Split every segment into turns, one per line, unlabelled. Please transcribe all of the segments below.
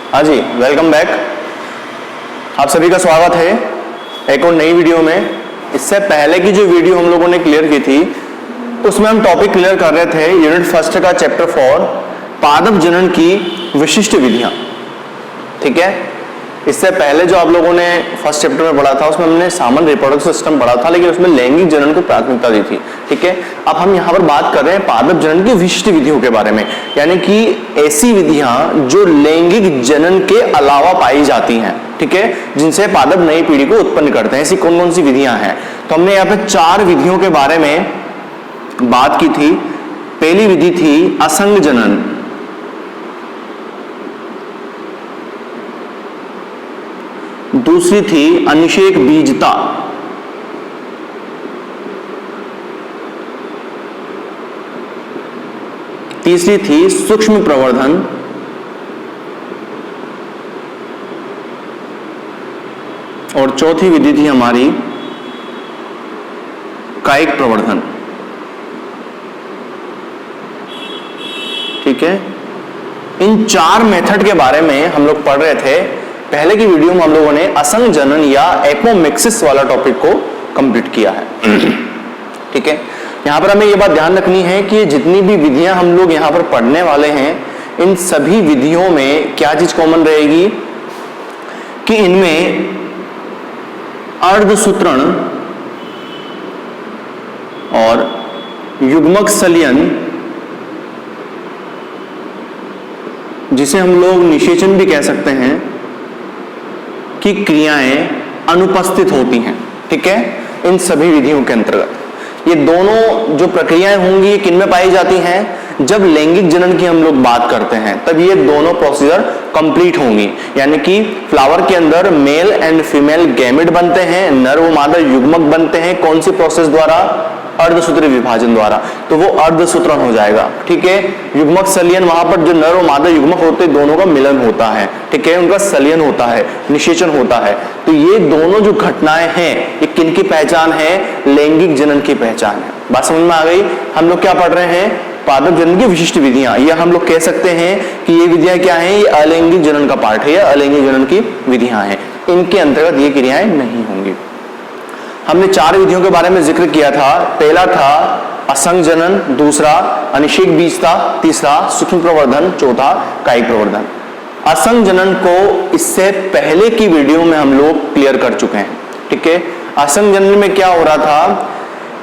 हाँ जी, welcome back. आप सभी का स्वागत है एक और नई वीडियो में। इससे पहले की जो वीडियो हम लोगों ने क्लियर की थी उसमें हम टॉपिक क्लियर कर रहे थे यूनिट फर्स्ट का चैप्टर 4 पादप जनन की विशिष्ट विधियां। ठीक है, इससे पहले जो आप लोगों ने फर्स्ट चैप्टर में पढ़ा था उसमें हमने सामान्य रिप्रोडक्टिव सिस्टम पढ़ा था, लेकिन उसमें लैंगिक जनन को प्राथमिकता दी थी। ठीक है, अब हम यहाँ पर बात कर रहे हैं पादप जनन की विशिष्ट विधियों के बारे में, यानी कि ऐसी विधियां जो लैंगिक जनन के अलावा पाई जाती हैं। ठीक है, जिनसे पादप नई पीढ़ी को उत्पन्न करते हैं। ऐसी कौन कौन सी विधियां हैं? तो हमने यहाँ पे 4 विधियों के बारे में बात की थी। पहली विधि थी असंग जनन, दूसरी थी अनिषेक बीजता, तीसरी थी सूक्ष्म प्रवर्धन, और चौथी विधि थी हमारी कायिक प्रवर्धन। ठीक है, इन 4 मेथड के बारे में हम लोग पढ़ रहे थे। पहले की वीडियो में हम लोगों ने असंग जनन या एपोमिक्सिस वाला टॉपिक को कंप्लीट किया है। ठीक है, यहां पर हमें यह बात ध्यान रखनी है कि जितनी भी विधियां हम लोग यहां पर पढ़ने वाले हैं, इन सभी विधियों में क्या चीज कॉमन रहेगी कि इनमें अर्धसूत्रण और युग्मक सलियन, जिसे हम लोग निषेचन भी कह सकते हैं, की क्रियाएं अनुपस्थित होती हैं। ठीक है, इन सभी विधियों के अंतर्गत ये दोनों जो प्रक्रियाएं होंगी किन में पाई जाती हैं? जब लैंगिक जनन की हम लोग बात करते हैं तब ये दोनों प्रोसीजर कंप्लीट होंगी, यानी कि फ्लावर के अंदर मेल एंड फीमेल गैमेट बनते हैं, नर व मादा युग्मक बनते हैं। कौन सी प्रोसेस द्वारा? अर्धसूत्री विभाजन द्वारा, तो वो अर्धसूत्रण हो जाएगा। ठीक है, युग्मक सलियन, वहां पर जो नर और मादा युग्मक होते हैं दोनों का मिलन होता है। ठीक है, उनका सलियन होता है, निषेचन होता है। तो ये दोनों जो घटनाएं हैं ये किनकी पहचान है? लैंगिक जनन की पहचान है। बात समझ में आ गई? हम लोग क्या पढ़ रहे हैं? पादप जनन की विशिष्ट विधियां, या हम लोग कह सकते हैं कि ये विधियां क्या हैं? ये अलैंगिक जनन का पार्ट है या अलैंगिक जनन की विधियां हैं। इनके अंतर्गत ये क्रियाएं नहीं होंगी। हमने 4 विधियों के बारे में जिक्र किया था। पहला था असंग जनन, दूसरा अनिषेक बीजता, तीसरा सूक्ष्म प्रवर्धन, चौथा कायिक प्रवर्धन। असंग जनन को इससे पहले की वीडियो में हम लोग क्लियर कर चुके हैं। ठीक है, असंग जनन में क्या हो रहा था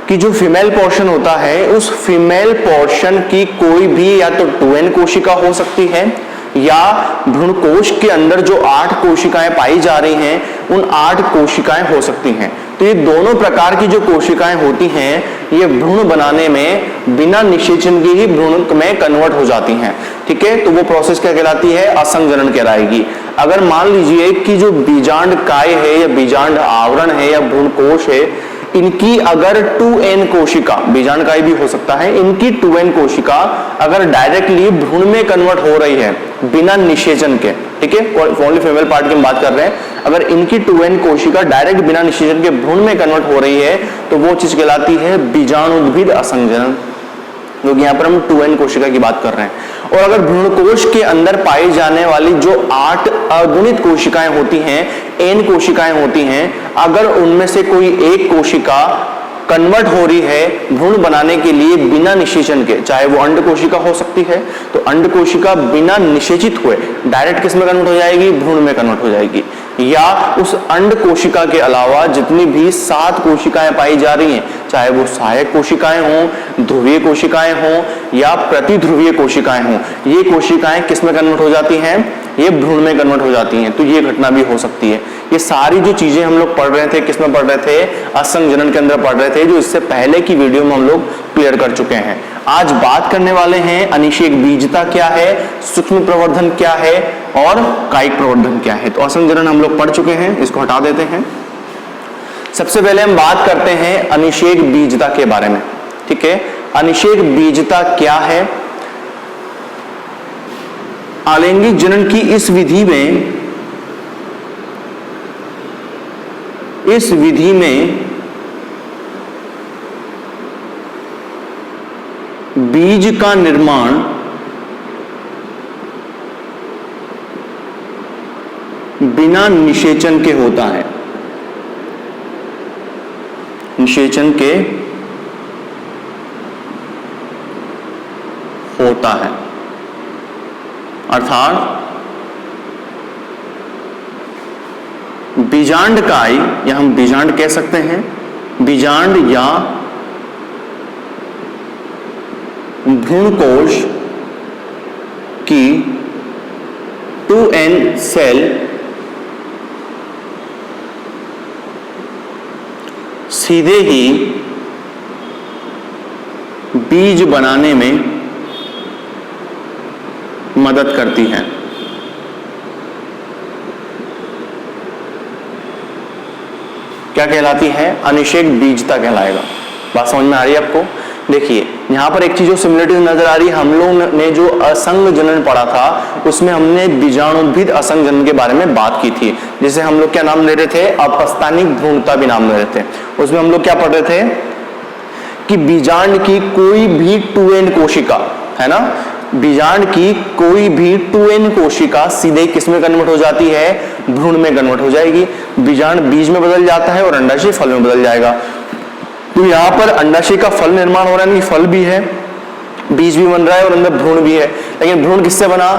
कि जो फीमेल पोर्शन होता है उस फीमेल पोर्शन की कोई भी या तो 2n कोशिका हो सकती है, या भ्रूणकोश के अंदर जो 8 कोशिकाएं पाई जा रही हैं उन 8 कोशिकाएं हो सकती हैं। तो ये दोनों प्रकार की जो कोशिकाएं होती हैं ये भ्रूण बनाने में बिना निषेचन के ही भ्रूण में कन्वर्ट हो जाती हैं। ठीक है, तो वो प्रोसेस क्या कहलाती है? असंग जनन कहलाएगी। अगर मान लीजिए कि जो बीजांड काय है या बीजांड आवरण है या भ्रूणकोश है, इनकी अगर 2n कोशिका, बीजांड काय भी हो सकता है, इनकी 2n कोशिका अगर डायरेक्टली भ्रूण में कन्वर्ट हो रही है बिना निषेचन के, ठीक है, ओनली फीमेल पार्ट की हम बात कर रहे हैं, अगर इनकी 2n कोशिका डायरेक्ट बिना निषेचन के भ्रूण में कन्वर्ट हो रही है तो वो चीज कहलाती है बीजाणुद्भिद असंग जनन, क्योंकि यहाँ पर हम 2n कोशिका की बात कर रहे हैं। और अगर भ्रूणकोश के अंदर पाई जाने वाली जो 8 अगुणित कोशिकाएं होती हैं, n कोशिकाएं होती हैं, अगर उनमें से कोई एक कोशिका कन्वर्ट हो रही है भ्रूण बनाने के लिए बिना निषेचन के, चाहे वो अंड कोशिका हो सकती है, तो अंड कोशिका बिना निषेचित हुए डायरेक्ट किस में कन्वर्ट हो जाएगी? भ्रूण में कन्वर्ट हो जाएगी। या उस अंड कोशिका के अलावा जितनी भी 7 कोशिकाएं पाई जा रही हैं, चाहे वो सहायक कोशिकाएं हों, ध्रुवीय कोशिकाएं हों या प्रतिध्रुवीय कोशिकाएं हों, ये कोशिकाएं किस में कन्वर्ट हो जाती हैं? ये भ्रूण में कन्वर्ट हो जाती हैं। तो ये घटना भी हो सकती है। ये सारी जो चीजें हम लोग पढ़ रहे थे किस में पढ़ रहे थे? असंग जनन के अंदर पढ़ रहे थे, जो इससे पहले की वीडियो में हम लोग क्लियर कर चुके हैं। आज बात करने वाले हैं अनिषेक बीजता क्या है, सूक्ष्म प्रवर्धन क्या है और कायिक प्रवर्धन क्या है। तो असंग जनन हम लोग पढ़ चुके हैं, इसको हटा देते हैं। सबसे पहले हम बात करते हैं अनिषेक बीजता के बारे में। ठीक है, अनिषेक बीजता क्या है? अलैंगिक जनन की इस विधि में बीज का निर्माण बिना निषेचन के होता है, निषेचन के होता है। अर्थात बीजांड काय, या हम बीजांड कह सकते हैं, बीजांड या भ्रूणकोश की 2n सेल सीधे ही बीज बनाने में मदद करती हैं। क्या कहलाती है? अनिषेक बीजता कहलाएगा। बात समझ में आ रही है आपको? देखिए यहां पर एक चीज जो सिमिलरिटी नजर आ रही है, हम लोग ने जो असंग जनन पढ़ा था उसमें हमने बीजाणुद्भिद असंग जनन के बारे में बात की थी, जिसे हम लोग क्या नाम ले रहे थे? अपस्थानिक भ्रूणता भी नाम ले रहे थे। उसमें हम लोग क्या पढ़ रहे थे कि बीजांड की कोई भी 2n कोशिका है ना, बीजांड की कोई भी 2n कोशिका सीधे किस में कन्वर्ट हो जाती है? भ्रूण में कन्वर्ट हो जाएगी। बीजांड बीज में बदल जाता है और अंडाशय फल में बदल जाएगा। तो यहां पर अंडाशय का फल निर्माण हो रहा है, फल भी है, बीज भी बन रहा है और अंदर भ्रूण भी है। लेकिन भ्रूण किससे बना?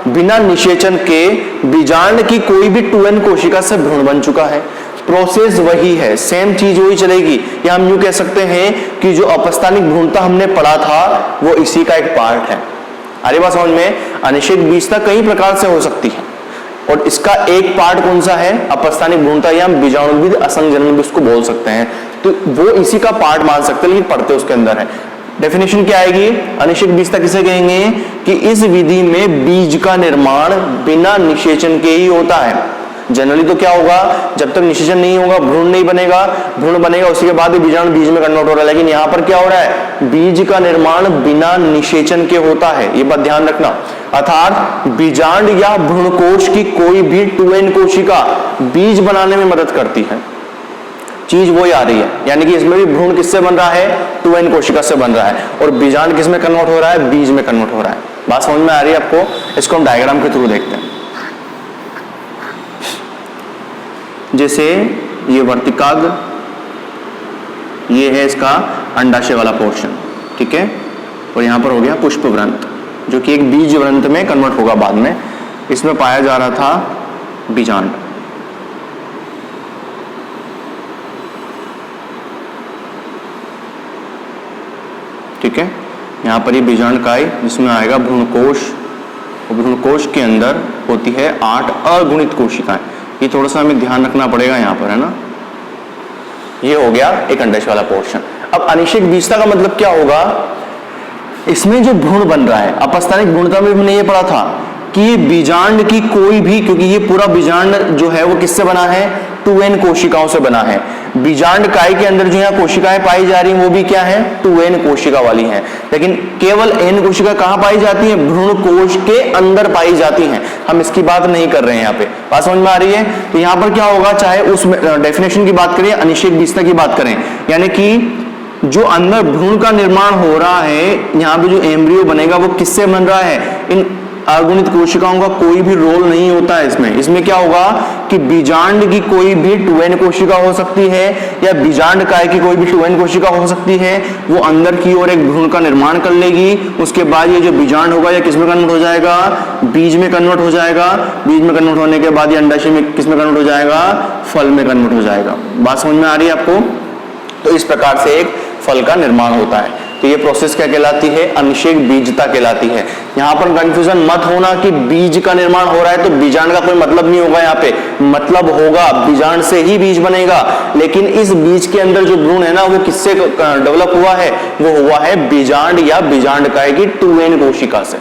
बिना निषेचन के बीजांड की कोई भी 2n कोशिका से भ्रूण बन चुका है। प्रोसेस वही है, सेम चीज वही चलेगी। या हम यूं कह सकते हैं कि जो अपस्थानिक भ्रूणता हमने पढ़ा था वो इसी का एक पार्ट है। अरे बात समझ में? अनिषेक बीजता कई प्रकार से हो सकती है और इसका एक पार्ट कौन सा है? अपस्थानिक भ्रूणता, या हम बीजाणुद्भिद असंग जनन भी उसको बोल सकते हैं। तो वो इसी का पार्ट मान सकते हैं, लेकिन पढ़ते उसके अंदर है। डेफिनेशन क्या आएगी? अनिषेक बीजता किसे कहेंगे? कि इस विधि में बीज का निर्माण बिना निषेचन के ही होता है। जनरली तो क्या होगा, जब तक निषेचन नहीं होगा भ्रूण नहीं बनेगा, भ्रूण बनेगा उसी के बाद बीजाणु बीज में कन्वर्ट हो रहा है। लेकिन यहाँ पर क्या हो रहा है? बीज का निर्माण बिना निषेचन के होता है, ये बात ध्यान रखना। अर्थात बीजांड या भ्रूणकोश की कोई भी 2n कोशिका बीज बनाने में मदद करती है। चीज वही आ रही है, यानी कि इसमें भी भ्रूण किससे बन रहा है? 2n कोशिका से बन रहा है और बीजांड किस में कन्वर्ट हो रहा है? बीज में कन्वर्ट हो रहा है। बात समझ में आ रही है आपको? इसको हम डायग्राम के थ्रू देखते हैं। जैसे ये वर्तिकाग्र, ये है इसका अंडाशय वाला पोर्शन, ठीक है, और यहां पर हो गया पुष्प व्रंत जो कि एक बीज व्रंत में कन्वर्ट होगा बाद में। इसमें पाया जा रहा था बीजांड। ठीक है, यहां पर ये बीजांड काय जिसमें आएगा भ्रूणकोश, और भ्रूणकोश के अंदर होती है 8 अगुणित कोशिकाएं। ये थोड़ा सा हमें ध्यान रखना पड़ेगा यहाँ पर, है ना। ये हो गया एक अंडाशय वाला पोर्शन। अब अनिषेक बीजता का मतलब क्या होगा? इसमें जो भ्रूण बन रहा है, अपस्थानिक भ्रूणता में हमने ये पढ़ा था कि ये बीजांड की कोई भी, क्योंकि ये पूरा बीजांड जो है वो किससे बना है? 2n कोशिकाओं से बना है। बीजांड काय के अंदर जो यहाँ कोशिकाएं पाई जा रही हैं वो भी क्या है? 2n कोशिका वाली हैं। लेकिन केवल n कोशिका कहाँ पाई जाती है? भ्रूण कोश के अंदर पाई जाती हैं। हम इसकी बात नहीं कर रहे हैं यहाँ पे। बात समझ में आ रही है? तो यहाँ पर क्या होगा, चाहे उस डेफिनेशन की बात करें, अनिषेक बीजता की बात करें, यानी कि जो अंदर भ्रूण का निर्माण हो रहा है, यहाँ पे जो एम्ब्रियो बनेगा वो किससे बन रहा है? इन अगुणित कोशिकाओं का कोई भी रोल नहीं होता है इसमें। इसमें क्या होगा कि बीजांड की कोई भी 2n कोशिका हो सकती है या बीजांड काय की कोई भी 2n कोशिका हो सकती है, वो अंदर की ओर एक भ्रूण का निर्माण कर लेगी। उसके बाद ये जो बीजांड होगा ये किसमें कन्वर्ट हो जाएगा? बीज में कन्वर्ट हो जाएगा। बीज में कन्वर्ट होने के बाद ये अंडाशय में किसमें कन्वर्ट हो जाएगा? फल में कन्वर्ट हो जाएगा। बात समझ में आ रही है आपको? तो इस प्रकार से एक फल का निर्माण होता है। तो ये प्रोसेस क्या कहलाती है? अनिषेक बीजता कहलाती है। यहाँ पर कंफ्यूजन मत होना कि बीज का निर्माण हो रहा है तो बीजांड का कोई मतलब नहीं होगा। यहाँ पे मतलब होगा, बीजांड से ही बीज बनेगा, लेकिन इस बीज के अंदर जो भ्रूण है ना वो किससे डेवलप हुआ है? वो हुआ है बीजांड या बीजांड काय की 2n कोशिका से।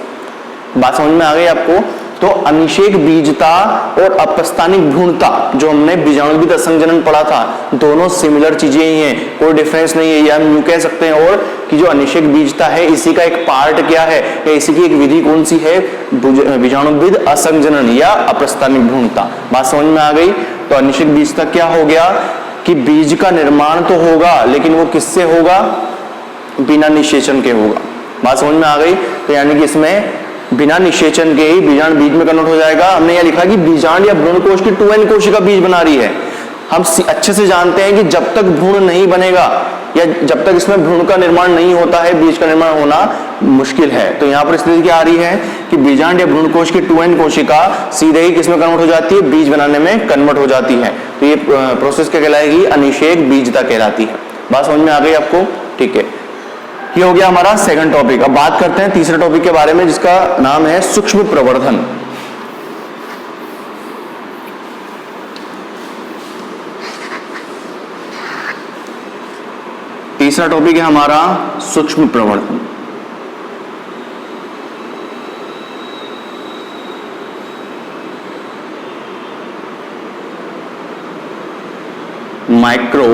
बात समझ में आ गई आपको? तो अनिषेक बीजता और अपस्थानिक भ्रूणता जो हमने बीजाणुद्भिद असंजनन पढ़ा था, दोनों सिमिलर चीजें ही हैं, कोई डिफरेंस नहीं है। या हम यूं कह सकते हैं और कि जो अनिषेक बीजता है इसी का एक पार्ट क्या है, या इसी की एक विधि कौन सी है? बीजाणुद्भिद असंजनन या अपस्थानिक भ्रूणता। बात समझ में आ गई? तो अनिषेक बीजता क्या हो गया कि बीज का निर्माण तो होगा लेकिन वो किससे होगा? बिना निषेचन के होगा। बात समझ में आ गई? तो यानी कि इसमें बिना निषेचन के ही बीजांड बीज में कन्वर्ट हो जाएगा। हमने यह लिखा कि बीजांड या भ्रूण कोश की 2n कोशिका बीज बना रही है। हम अच्छे से जानते हैं कि जब तक भ्रूण नहीं बनेगा या जब तक इसमें भ्रूण का निर्माण नहीं होता है, बीज का निर्माण होना मुश्किल है। तो यहाँ पर स्थिति क्या आ रही है कि बीजांड या भ्रूण कोश की 2n कोशिका सीधे ही किसमें कन्वर्ट हो जाती है, बीज बनाने में कन्वर्ट हो जाती है। तो ये प्रोसेस क्या कहलाएगी, अनिषेक बीजता कहलाती है। बात समझ में आ गई आपको? ठीक है, ये हो गया हमारा सेकंड टॉपिक। अब बात करते हैं तीसरे टॉपिक के बारे में, जिसका नाम है सूक्ष्म प्रवर्धन। तीसरा टॉपिक है हमारा सूक्ष्म प्रवर्धन। Micro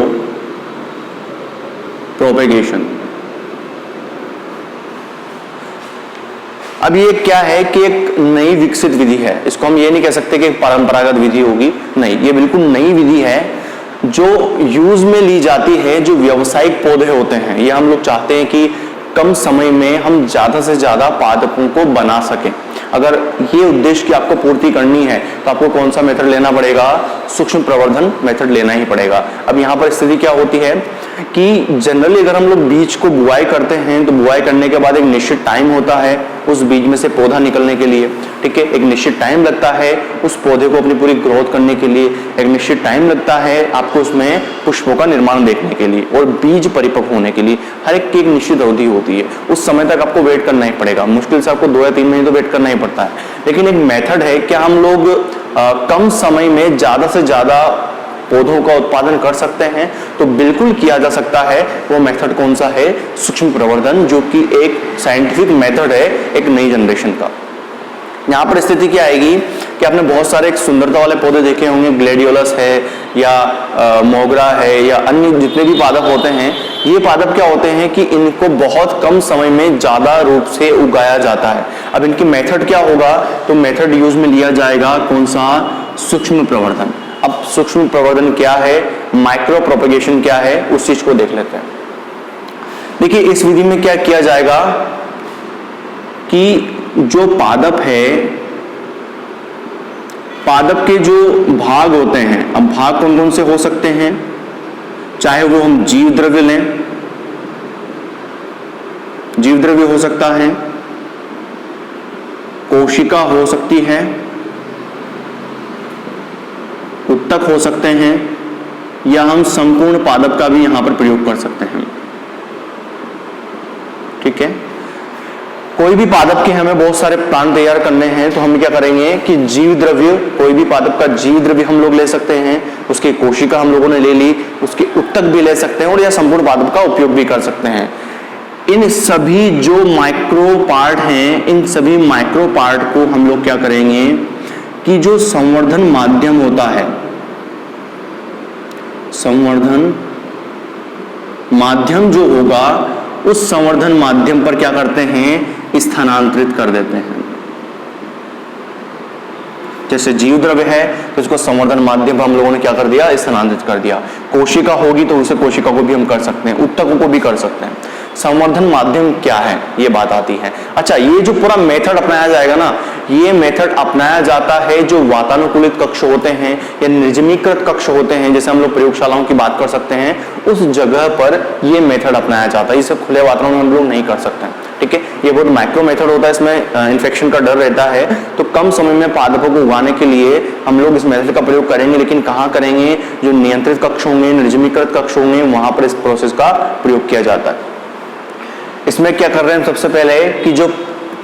propagation. अब ये क्या है कि एक नई विकसित विधि है। इसको हम ये नहीं कह सकते कि परंपरागत विधि होगी, नहीं, ये बिल्कुल नई विधि है जो यूज में ली जाती है। जो व्यावसायिक पौधे होते हैं, ये हम लोग चाहते हैं कि कम समय में हम ज्यादा से ज्यादा पादपों को बना सकें। अगर ये उद्देश्य की आपको पूर्ति करनी है तो आपको कौन सा मेथड लेना पड़ेगा, सूक्ष्म प्रवर्धन मेथड लेना ही पड़ेगा। अब यहाँ पर स्थिति क्या होती है कि जनरली अगर हम लोग बीज को बुआई करते हैं तो बुआई करने के बाद एक निश्चित टाइम होता है उस बीज में से पौधा निकलने के लिए, ठीक है। एक निश्चित टाइम लगता है उस पौधे को अपनी पूरी ग्रोथ करने के लिए, एक निश्चित टाइम लगता है आपको उसमें पुष्पों का निर्माण देखने के लिए और बीज परिपक्व होने के लिए। हर एक की एक निश्चित अवधि होती है, उस समय तक आपको वेट करना ही पड़ेगा। मुश्किल से आपको 2 या 3 महीने तो वेट करना ही पड़ता है। लेकिन एक मेथड है कि हम लोग कम समय में ज्यादा से ज्यादा पौधों का उत्पादन कर सकते हैं, तो बिल्कुल किया जा सकता है। वो मेथड कौन सा है, सूक्ष्म प्रवर्धन, जो कि एक साइंटिफिक मेथड है एक नई जनरेशन का। यहाँ पर स्थिति क्या आएगी कि आपने बहुत सारे एक सुंदरता वाले पौधे देखे होंगे, ग्लेडियोलस है या मोगरा है या अन्य जितने भी पादप होते हैं। ये पादप क्या होते हैं कि इनको बहुत कम समय में ज्यादा रूप से उगाया जाता है। अब इनकी मेथड क्या होगा, तो मेथड यूज में लिया जाएगा कौन सा, सूक्ष्म प्रवर्धन। अब सूक्ष्म प्रवर्धन क्या है, माइक्रो प्रोपेगेशन क्या है, उस चीज को देख लेते हैं। देखिए इस विधि में क्या किया जाएगा कि जो पादप है, पादप के जो भाग होते हैं, अब भाग कौन कौन से हो सकते हैं, चाहे वो हम जीव द्रव्य लें, जीव द्रव्य हो सकता है, कोशिका हो सकती है, उत्तक हो सकते हैं, या हम संपूर्ण पादप का भी यहां पर प्रयोग कर सकते हैं, ठीक है। कोई भी पादप के हमें बहुत सारे प्लांट तैयार करने हैं तो हम क्या करेंगे कि जीव द्रव्य, कोई भी पादप का जीव द्रव्य हम लोग ले सकते हैं, उसकी कोशिका हम लोगों ने ले ली, उसके उत्तक भी ले सकते हैं और या संपूर्ण पादप का उपयोग भी कर सकते हैं। इन सभी जो माइक्रो पार्ट हैं, इन सभी माइक्रो पार्ट को हम लोग क्या करेंगे कि जो संवर्धन माध्यम होता है, संवर्धन माध्यम जो होगा, उस संवर्धन माध्यम पर क्या करते हैं, स्थानांतरित कर देते हैं। जैसे जीव द्रव्य है तो इसको संवर्धन माध्यम पर हम लोगों ने क्या कर दिया, स्थानांतरित कर दिया। कोशिका होगी तो उसे कोशिका को भी हम कर सकते हैं, उत्तकों को भी कर सकते हैं। संवर्धन माध्यम क्या है, ये बात आती है। अच्छा, ये जो पूरा मेथड अपनाया जाएगा ना, ये मेथड अपनाया जाता है जो वातानुकूलित कक्ष होते हैं या निर्जमीकृत कक्ष होते हैं, जैसे हम लोग प्रयोगशालाओं की बात कर सकते हैं, उस जगह पर ये मेथड अपनाया जाता है। इसे खुले वातावरण में हम लोग नहीं कर सकते, ठीक है। ये बहुत माइक्रो मेथड होता है, इसमें इन्फेक्शन का डर रहता है, तो कम समय में पादपों को उगाने के लिए हम लोग इस मेथड का प्रयोग करेंगे। लेकिन कहाँ करेंगे, जो नियंत्रित कक्ष होंगे, निर्जमीकृत कक्ष होंगे, वहां पर इस प्रोसेस का प्रयोग किया जाता है। इसमें क्या कर रहे हैं, सबसे पहले कि जो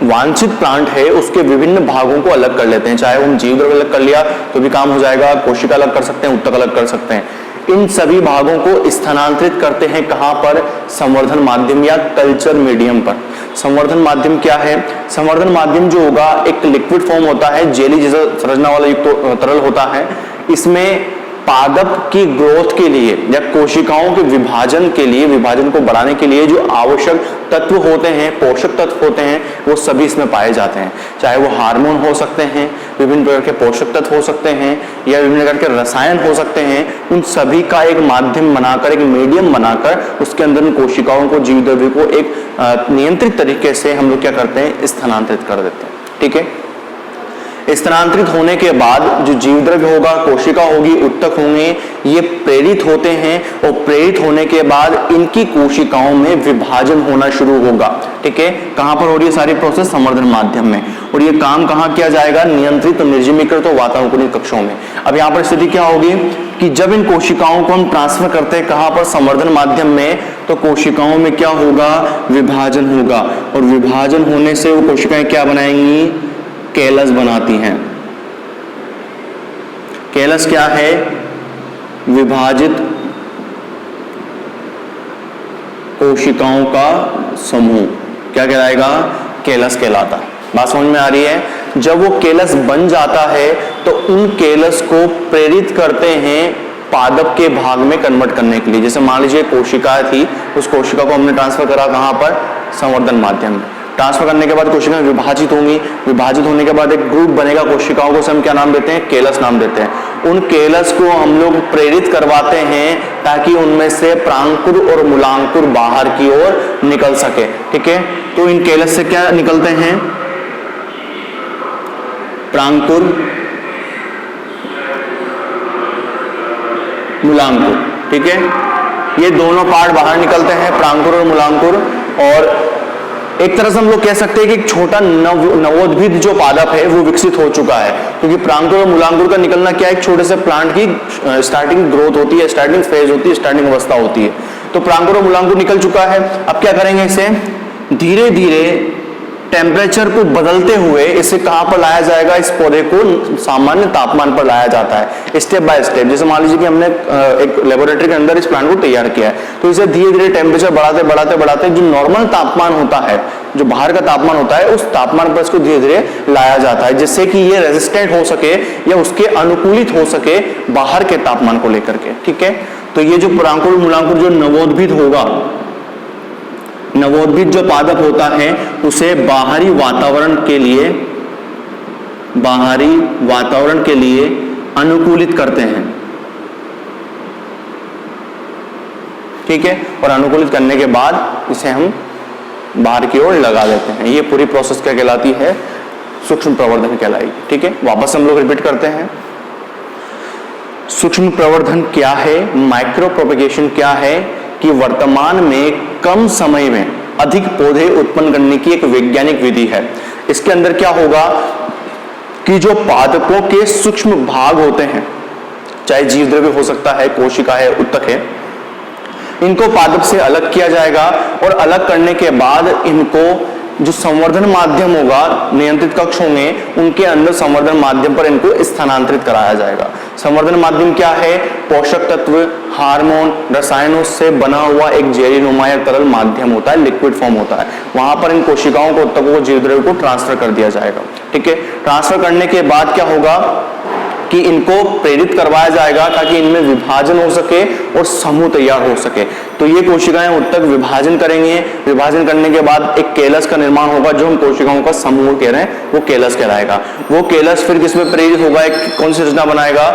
वांछित प्लांट है उसके विभिन्न भागों को अलग कर लेते हैं। चाहे वो हम जीव द्रव्य अलग कर लिया तो भी काम हो जाएगा, कोशिका अलग कर सकते हैं, उत्तक अलग कर सकते हैं। इन सभी भागों को स्थानांतरित करते हैं कहां पर, संवर्धन माध्यम या कल्चर मीडियम पर। संवर्धन माध्यम क्या है, संवर्धन माध्यम जो होगा एक लिक्विड फॉर्म होता है, जेली जैसा संरचना वाला युक्त तरल होता है। इसमें पादप की ग्रोथ के लिए या कोशिकाओं के विभाजन के लिए, विभाजन को बढ़ाने के लिए जो आवश्यक तत्व होते हैं, पोषक तत्व होते हैं, वो सभी इसमें पाए जाते हैं। चाहे वो हार्मोन हो सकते हैं, विभिन्न प्रकार के पोषक तत्व हो सकते हैं, या विभिन्न प्रकार के रसायन हो सकते हैं। उन सभी का एक माध्यम बनाकर, एक मीडियम बनाकर, उसके अंदर कोशिकाओं को, जीव द्रव्य को एक नियंत्रित तरीके से हम लोग क्या करते हैं, स्थानांतरित कर देते हैं, ठीक है। स्थानांतरित होने के बाद जो जीवद्रव्य होगा, कोशिका होगी, उत्तक होंगे, ये प्रेरित होते हैं और प्रेरित होने के बाद इनकी कोशिकाओं में विभाजन होना शुरू होगा। ठीक है, कहां पर हो रही है सारी प्रोसेस? संवर्धन माध्यम में। और ये काम कहां किया जाएगा? नियंत्रित और निर्जमीकृत और वातानुकूलित कक्षों में। अब यहां पर स्थिति क्या होगी कि जब इन कोशिकाओं को हम ट्रांसफर करते हैं कहां पर? संवर्धन माध्यम में, तो कोशिकाओं में क्या होगा? विभाजन होगा। और विभाजन होने से वो कोशिकाएं क्या बनाएंगी? कैलस बनाती हैं। कैलस क्या है? विभाजित कोशिकाओं का समूह। क्या कहलाएगा? कैलस कहलाता है। बात समझ में आ रही है? जब वो कैलस बन जाता है तो उन कैलस को प्रेरित करते हैं पादप के भाग में कन्वर्ट करने के लिए। जैसे मान लीजिए कोशिका थी, उस कोशिका को हमने ट्रांसफर करा कहां पर? संवर्धन माध्यम में। ट्रांसफर करने के बाद कोशिकाएं विभाजित होंगी, विभाजित होने के बाद एक ग्रुप बनेगा कोशिकाओं को, से हम क्या नाम देते हैं? कैलस नाम देते हैं। उन कैलस को हम लोग प्रेरित करवाते हैं ताकि उनमें से प्रांकुर और मूलांकुर बाहर की ओर निकल सके। ठीक है, तो इन कैलस से क्या निकलते हैं? प्रांकुर, मूलांकुर। ठीक है, ये दोनों पार्ट बाहर निकलते हैं, प्रांकुर और मूलांकुर। और एक तरह से हम लोग कह सकते हैं कि एक छोटा नवोद्भिद जो पादप है वो विकसित हो चुका है, क्योंकि प्रांकुर और मूलांकुर का निकलना क्या है? एक छोटे से प्लांट की स्टार्टिंग ग्रोथ होती है, स्टार्टिंग फेज होती है, स्टार्टिंग अवस्था होती है। तो प्रांकुर और मूलांकुर निकल चुका है। अब क्या करेंगे? इसे धीरे धीरे टेम्परेचर को बदलते हुए इसे कहां पर लाया जाएगा? इस पौधे को सामान्य तापमान पर लाया जाता है, स्टेप बाय स्टेप। जैसे मान लीजिए कि हमने एक लेबोरेटरी के अंदर इस प्लांट को तैयार किया है, तो इसे धीरे धीरे टेम्परेचर बढ़ाते बढ़ाते बढ़ाते जो नॉर्मल तापमान होता है, जो बाहर का तापमान होता है, उस तापमान पर इसको धीरे धीरे लाया जाता है, जिससे कि ये रेजिस्टेंट हो सके या उसके अनुकूलित हो सके बाहर के तापमान को लेकर के। ठीक है, तो ये जो प्रांकुर मूलांकुर जो नवोद्भिद होगा, नवोद्भिद जो पादप होता है उसे बाहरी वातावरण के लिए अनुकूलित करते हैं। ठीक है, और अनुकूलित करने के बाद इसे हम बाहर की ओर लगा देते हैं। ये पूरी प्रोसेस क्या कहलाती है? सूक्ष्म प्रवर्धन कहलाएगी। ठीक है, वापस हम लोग रिपीट करते हैं। सूक्ष्म प्रवर्धन क्या है? माइक्रो प्रोपेगेशन क्या है? कि वर्तमान में कम समय में अधिक पौधे उत्पन्न करने की एक वैज्ञानिक विधि है। इसके अंदर क्या होगा कि जो पादपों के सूक्ष्म भाग होते हैं, चाहे जीवद्रव्य हो सकता है, कोशिका है, उत्तक है, इनको पादप से अलग किया जाएगा और अलग करने के बाद इनको जो संवर्धन माध्यम होगा, नियंत्रित कक्ष होंगे, उनके अंदर संवर्धन माध्यम पर इनको स्थानांतरित कराया जाएगा। संवर्धन माध्यम क्या है? पोषक तत्व, हार्मोन, रसायनों से बना हुआ एक जेलीनुमा या तरल माध्यम होता है, लिक्विड फॉर्म होता है। वहां पर इन कोशिकाओं को, उत्तकों को, जीवद्रव्य को ट्रांसफर कर दिया जाएगा। ठीक है, ट्रांसफर करने के बाद क्या होगा कि इनको प्रेरित करवाया जाएगा ताकि इनमें विभाजन हो सके और समूह तैयार हो सके। तो ये कोशिकाएं उत्तक विभाजन करेंगे, विभाजन करने के बाद एक कैलस का निर्माण होगा, जो हम कोशिकाओं का समूह कह रहे हैं वो कैलस कहलाएगा। वो कैलस फिर किसमें प्रेरित होगा? एक कौन सी रचना बनाएगा?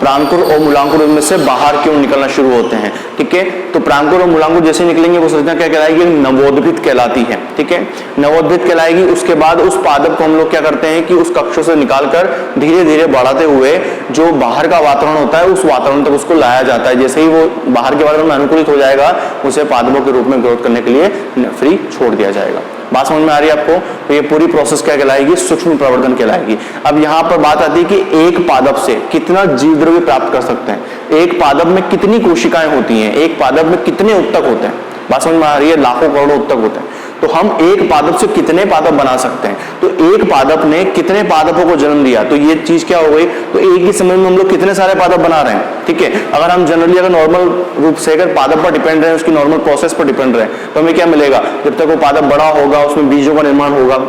प्रांकुर और मूलांकुर उनमें से बाहर की ओर निकलना शुरू होते हैं। ठीक है, तो प्रांकुर और मूलांकुर जैसे निकलेंगे वो रचना क्या कहलाएगी? नवोद्भिद कहलाती है। ठीक है, नवोद्भिद कहलाएगी। उसके बाद उस पादप को हम लोग क्या करते हैं कि उस कक्षों से निकालकर धीरे धीरे बढ़ाते हुए जो बाहर का वातावरण होता है उस वातावरण तक उसको लाया जाता है। जैसे ही वो बाहर के वातावरण में अनुकूलित हो जाएगा, उसे पादपों के रूप में ग्रोथ करने के लिए फ्री छोड़ दिया जाएगा। बात समझ में आ रही है आपको? तो ये पूरी प्रोसेस क्या कहलाएगी? सूक्ष्म प्रवर्धन कहलाएगी। अब यहाँ पर बात आती है कि एक पादप से कितना जीवद्रव्य प्राप्त कर सकते हैं, एक पादप में कितनी कोशिकाएं होती हैं, एक पादप में कितने उत्तक होते हैं। बात समझ में आ रही है? लाखों करोड़ों उत्तक होते हैं। तो हम एक पादप से कितने पादप बना सकते हैं? तो एक पादप ने कितने पादपों को जन्म दिया, तो ये चीज क्या हो गई? तो एक ही समय में हम लोग कितने सारे पादप बना रहे हैं। ठीक है, अगर हम जनरली अगर नॉर्मल रूप से अगर पादप पर डिपेंड रहे, उसकी नॉर्मल प्रोसेस पर डिपेंड रहे, तो हमें क्या मिलेगा? जब तक वो पादप बड़ा होगा, उसमें बीजों का निर्माण होगा।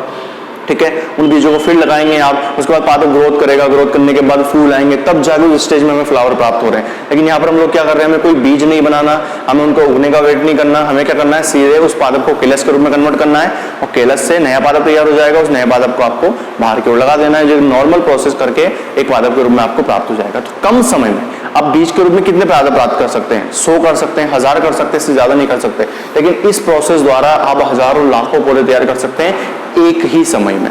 ठीक है, उन बीजों को फिर लगाएंगे आप, उसके बाद पादप ग्रोथ करेगा, ग्रोथ करने के बाद फूल आएंगे, तब जाके उस स्टेज में हमें फ्लावर प्राप्त हो रहे हैं। लेकिन यहाँ पर हम लोग क्या कर रहे हैं? हमें कोई बीज नहीं बनाना, हमें उनको उगने का वेट नहीं करना, हमें क्या करना है? सीधे उस पादप को कैलस के रूप में कन्वर्ट करना है और कैलस से नया पादप तैयार हो जाएगा। उस नए पादप को आपको बाहर की ओर लगा देना है, जो नॉर्मल प्रोसेस करके एक पादप के रूप में आपको प्राप्त हो जाएगा। तो कम समय में आप बीज के रूप में कितने पादप प्राप्त कर सकते हैं? 100 कर सकते हैं, 1000 कर सकते हैं, इससे ज्यादा नहीं कर सकते। लेकिन इस प्रोसेस द्वारा आप हजारों लाखों पौधे तैयार कर सकते हैं एक ही समय में।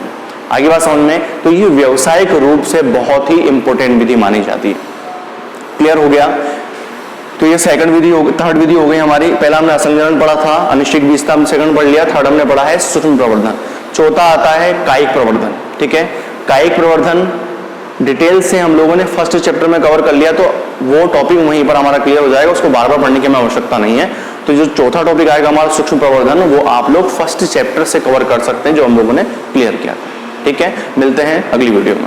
आगे बात समझ में? तो ये व्यवसायिक रूप से बहुत ही इंपॉर्टेंट विधि मानी जाती है। क्लियर हो गया? तो ये सेकंड विधि हो गई, थर्ड विधि हो गई हमारी। पहला हमने असंजनन पढ़ा था, अनिश्चित विशेषता हमने सेकंड पढ़ लिया, थर्ड हमने पढ़ा है सूक्ष्म प्रवर्धन। चौथा आता है कायिक प्रवर्धन। ठीक है, कायिक प्रवर्धन डिटेल से हम लोगों ने फर्स्ट चैप्टर में कवर कर लिया, तो वो टॉपिक वहीं पर हमारा क्लियर हो जाएगा, उसको बार बार पढ़ने की हमें आवश्यकता नहीं है। तो जो चौथा टॉपिक आएगा हमारा सूक्ष्म प्रवर्धन, वो आप लोग फर्स्ट चैप्टर से कवर कर सकते हैं जो हम लोगों ने क्लियर किया था। ठीक है, मिलते हैं अगली वीडियो में।